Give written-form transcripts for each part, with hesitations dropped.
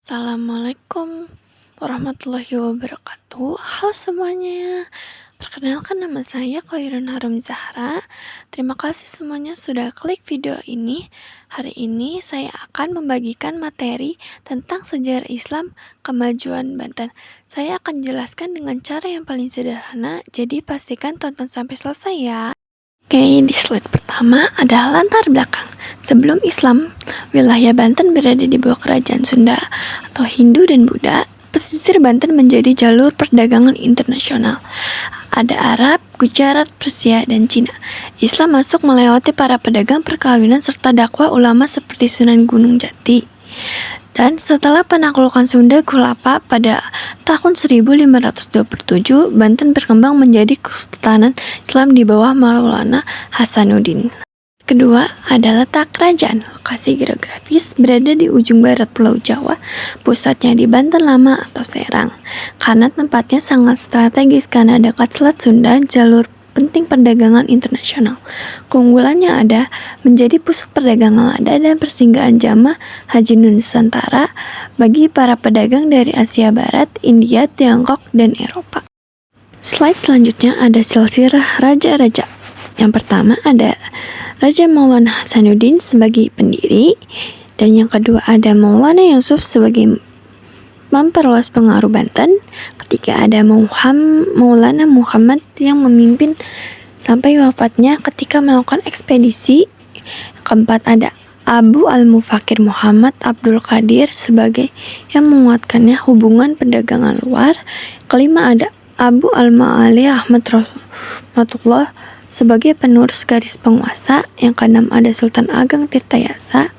Assalamualaikum warahmatullahi wabarakatuh. Halo semuanya, perkenalkan nama saya Khairun Harum Zahra. Terima kasih semuanya sudah klik video ini. Hari ini saya akan membagikan materi tentang sejarah Islam kemajuan Banten. Saya akan jelaskan dengan cara yang paling sederhana, jadi pastikan tonton sampai selesai ya. Oke, di slide pertama ada latar belakang. Sebelum Islam, wilayah Banten berada di bawah kerajaan Sunda atau Hindu dan Buddha. Pesisir Banten menjadi jalur perdagangan internasional. Ada Arab, Gujarat, Persia, dan Cina. Islam masuk melewati para pedagang perkawinan serta dakwah ulama seperti Sunan Gunung Jati. Dan setelah penaklukan Sunda Kulapa pada tahun 1527, Banten berkembang menjadi Kesultanan Islam di bawah Maulana Hasanuddin. Kedua ada letak kerajaan. Lokasi geografis berada di ujung barat Pulau Jawa, pusatnya di Banten Lama atau Serang. Karena tempatnya sangat strategis karena dekat Selat Sunda, jalur penting perdagangan internasional. Keunggulannya ada menjadi pusat perdagangan lada dan persinggahan jamaah haji Nusantara bagi para pedagang dari Asia Barat, India, Tiongkok, dan Eropa. Slide selanjutnya ada silsilah raja-raja. Yang pertama ada Raja Maulana Hasanuddin sebagai pendiri, dan yang kedua ada Maulana Yusuf sebagai memperluas pengaruh Banten. Ketiga ada Maulana Muhammad yang memimpin sampai wafatnya ketika melakukan ekspedisi. Keempat ada Abu al-Mufakir Muhammad Abdul Qadir sebagai yang menguatkannya hubungan perdagangan luar. Kelima ada Abu al-Ma'ali Ahmad Rahmatullah sebagai penerus garis penguasa. Yang keenam ada Sultan Ageng Tirtayasa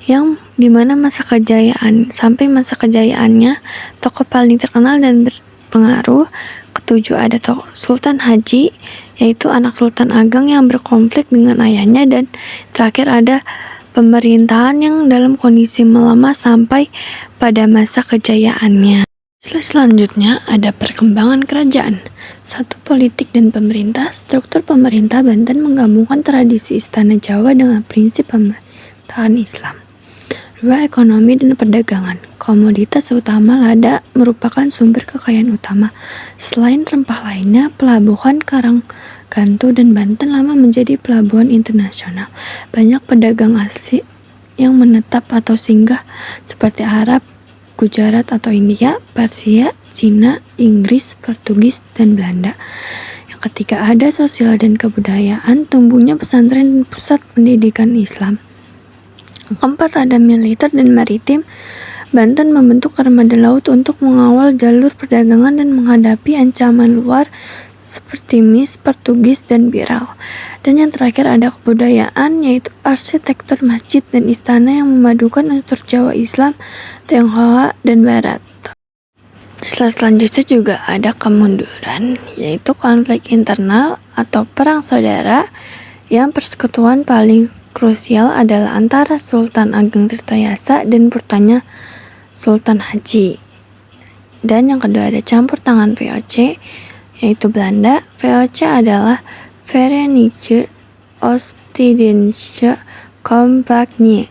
yang dimana masa kejayaannya tokoh paling terkenal dan berpengaruh. Ketujuh ada Sultan Haji, yaitu anak Sultan Ageng yang berkonflik dengan ayahnya. Dan terakhir ada pemerintahan yang dalam kondisi melemah sampai pada masa kejayaannya. Selanjutnya ada perkembangan kerajaan. Satu, politik dan pemerintah. Struktur pemerintah Banten menggabungkan tradisi istana Jawa dengan prinsip pemerintahan Islam. 2. Ekonomi dan perdagangan. Komoditas utama lada merupakan sumber kekayaan utama. Selain rempah lainnya, pelabuhan Karanggantu dan Banten Lama menjadi pelabuhan internasional. Banyak pedagang asli yang menetap atau singgah seperti Arab, Gujarat atau India, Persia, Cina, Inggris, Portugis, dan Belanda. Yang ketiga ada sosial dan kebudayaan, tumbuhnya pesantren dan pusat pendidikan Islam. Keempat ada militer dan maritim. Banten membentuk armada laut untuk mengawal jalur perdagangan dan menghadapi ancaman luar seperti Mis, Portugis, dan Biral. Dan yang terakhir ada kebudayaan, yaitu arsitektur masjid dan istana yang memadukan unsur Jawa Islam, Tionghoa, dan Barat. Selanjutnya juga ada kemunduran, yaitu konflik internal atau perang saudara, yang persekutuan paling krusial adalah antara Sultan Ageng Tirtayasa dan putranya Sultan Haji. Dan yang kedua ada campur tangan VOC, yaitu Belanda. VOC adalah Verenigde Oostindische Compagnie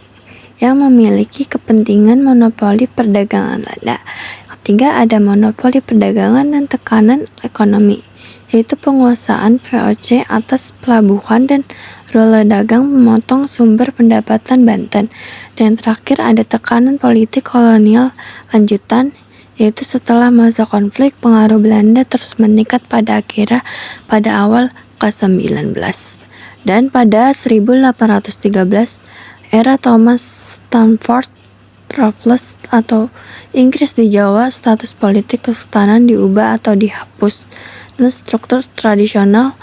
yang memiliki kepentingan monopoli perdagangan lada. Ketiga ada monopoli perdagangan dan tekanan ekonomi, yaitu penguasaan VOC atas pelabuhan dan role dagang memotong sumber pendapatan Banten. Dan terakhir ada tekanan politik kolonial lanjutan, yaitu setelah masa konflik pengaruh Belanda terus meningkat pada awal ke-19. Dan pada 1813 era Thomas Stamford Raffles atau Inggris di Jawa, status politik kesultanan diubah atau dihapus, dan struktur tradisional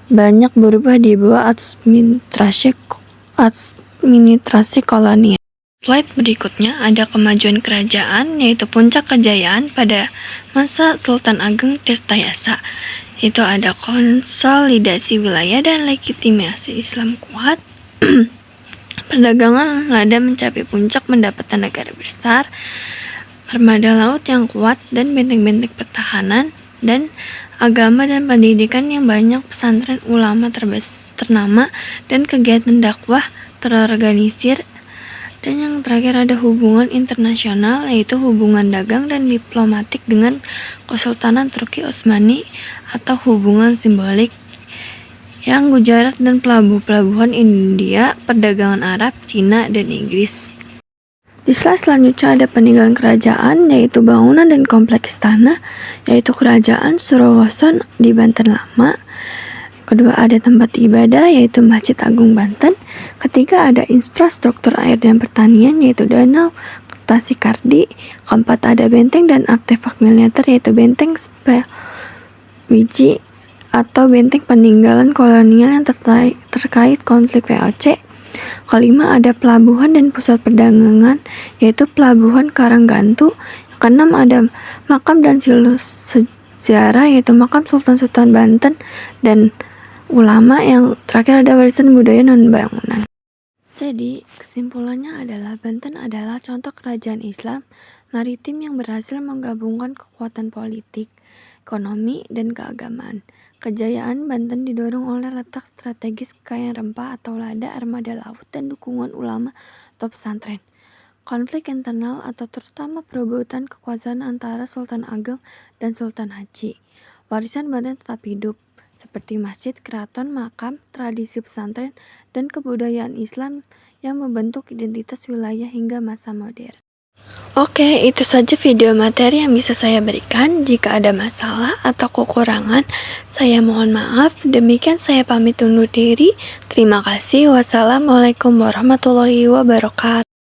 banyak berubah di bawah administrasi kolonial. Slide berikutnya ada kemajuan kerajaan, yaitu puncak kejayaan pada masa Sultan Ageng Tirtayasa. Itu ada konsolidasi wilayah dan legitimasi Islam kuat. Perdagangan lada mencapai puncak mendapatkan negara besar, armada laut yang kuat, dan benteng-benteng pertahanan, dan agama dan pendidikan yang banyak, pesantren ulama ternama, dan kegiatan dakwah terorganisir Dan yang terakhir ada hubungan internasional, yaitu hubungan dagang dan diplomatik dengan Kesultanan Turki Utsmani atau hubungan simbolik yang Gujarat dan pelabuhan India, perdagangan Arab, Cina, dan Inggris. Di slide selanjutnya ada peninggalan kerajaan, yaitu bangunan dan kompleks istana, yaitu Kerajaan Surawoson di Banten Lama. Kedua ada tempat ibadah, yaitu Masjid Agung Banten. Ketiga ada infrastruktur air dan pertanian, yaitu Danau Tasikardi. Keempat ada benteng dan artefak militer, yaitu Benteng Spellwiji atau benteng peninggalan kolonial yang terkait konflik VOC. Kelima ada pelabuhan dan pusat perdagangan, yaitu Pelabuhan Karanggantu. Keenam ada makam dan situs sejarah, yaitu Makam Sultan Banten, dan ulama. Yang terakhir ada warisan budaya non-bangunan. Jadi, kesimpulannya adalah Banten adalah contoh kerajaan Islam maritim yang berhasil menggabungkan kekuatan politik, ekonomi, dan keagamaan. Kejayaan Banten didorong oleh letak strategis kekayaan rempah atau lada, armada laut, dan dukungan ulama atau pesantren. Konflik internal atau terutama perebutan kekuasaan antara Sultan Ageng dan Sultan Haji. Warisan Banten tetap hidup, seperti masjid, keraton, makam, tradisi pesantren, dan kebudayaan Islam yang membentuk identitas wilayah hingga masa modern. Oke, itu saja video materi yang bisa saya berikan. Jika ada masalah atau kekurangan, saya mohon maaf. Demikian saya pamit undur diri. Terima kasih. Wassalamualaikum warahmatullahi wabarakatuh.